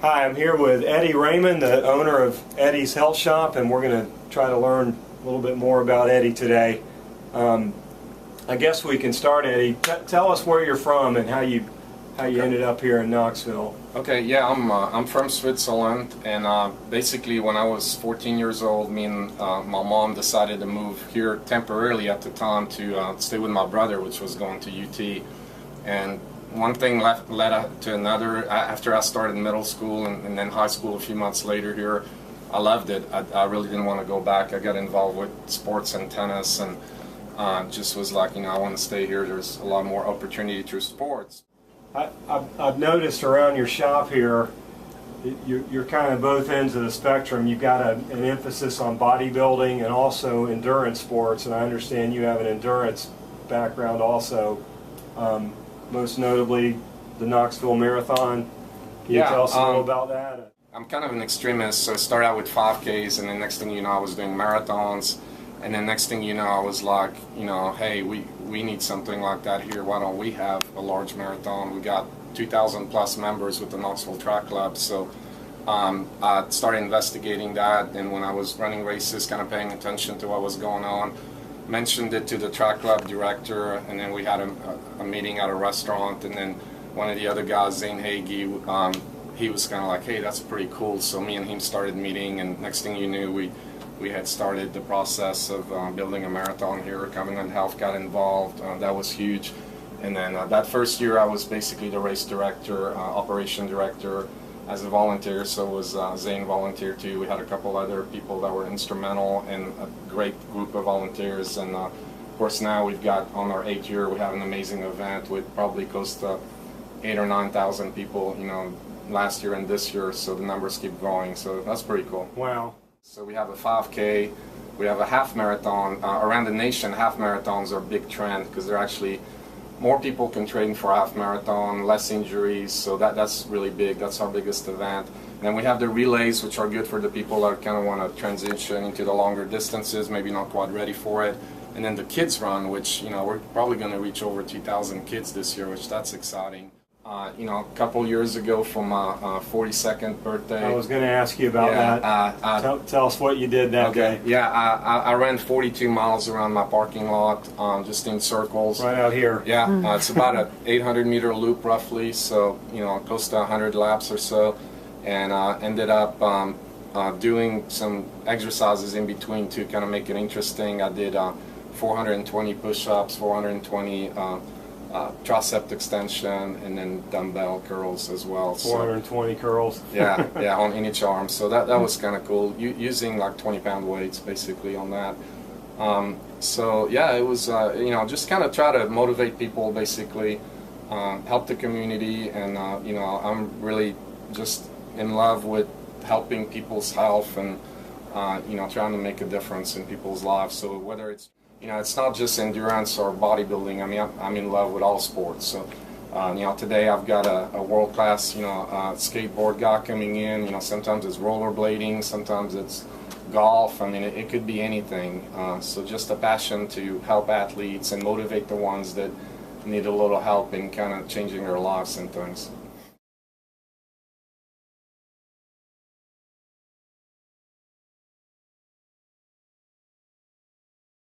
Hi, I'm here with Eddie Reymond, the owner of Eddie's Health Shop, and we're going to try to learn a little bit more about Eddie today. I guess we can start, Eddie. Tell us where you're from and how you ended up here in Knoxville. Okay, yeah, I'm from Switzerland, and basically when I was 14 years old, me and my mom decided to move here temporarily at the time to stay with my brother, which was going to UT. And one thing led to another. After I started middle school and then high school a few months later here, I loved it. I really didn't want to go back. I got involved with sports and tennis, and just was like, I want to stay here. There's a lot more opportunity through sports. I've noticed around your shop here, you're kind of both ends of the spectrum. You've got an emphasis on bodybuilding and also endurance sports, and I understand you have an endurance background also. Most notably the Knoxville Marathon. Can you tell us a little about that? I'm kind of an extremist, so I started out with 5Ks, and then next thing you know I was doing marathons, and then next thing you know I was like, hey, we need something like that here. Why don't we have a large marathon? We got 2,000 plus members with the Knoxville Track Club, so I started investigating that, and when I was running races, kind of paying attention to what was going on, mentioned it to the track club director, and then we had a meeting at a restaurant, and then one of the other guys, Zane Hagee, he was kind of like, hey, that's pretty cool. So me and him started meeting, and next thing you knew, we had started the process of building a marathon here. Covenant Health got involved. That was huge. And then that first year I was basically the race director, operation director as a volunteer, so was Zane volunteer too. We had a couple other people that were instrumental, and a great group of volunteers. And of course now we've got, on our 8th year, we have an amazing event with probably close to 8,000 or 9,000 people, last year and this year, so the numbers keep growing, so that's pretty cool. Wow. So we have a 5K, we have a half marathon. Around the nation, half marathons are a big trend because they're actually more people can train for half marathon, less injuries, so that's really big. That's our biggest event. And then we have the relays, which are good for the people that kind of want to transition into the longer distances, maybe not quite ready for it. And then the kids run, which we're probably going to reach over 2,000 kids this year, which that's exciting. A couple years ago for my 42nd birthday. I was going to ask you about that. Tell us what you did that day. Yeah, I ran 42 miles around my parking lot, just in circles. Right out here. Yeah, it's about an 800-meter loop roughly, so close to 100 laps or so, and ended up doing some exercises in between to kind of make it interesting. I did 420 push-ups, 420 tricep extension, and then dumbbell curls as well. 420 curls. yeah, on each arm. So that was kind of cool. Using like 20-pound weights basically on that. So yeah, it was just kind of try to motivate people basically, help the community, and I'm really just in love with helping people's health and trying to make a difference in people's lives. So whether it's it's not just endurance or bodybuilding. I mean, I'm in love with all sports. So, today I've got a world-class, skateboard guy coming in. Sometimes it's rollerblading, sometimes it's golf. I mean, it could be anything. So just a passion to help athletes and motivate the ones that need a little help in kind of changing their lives and things.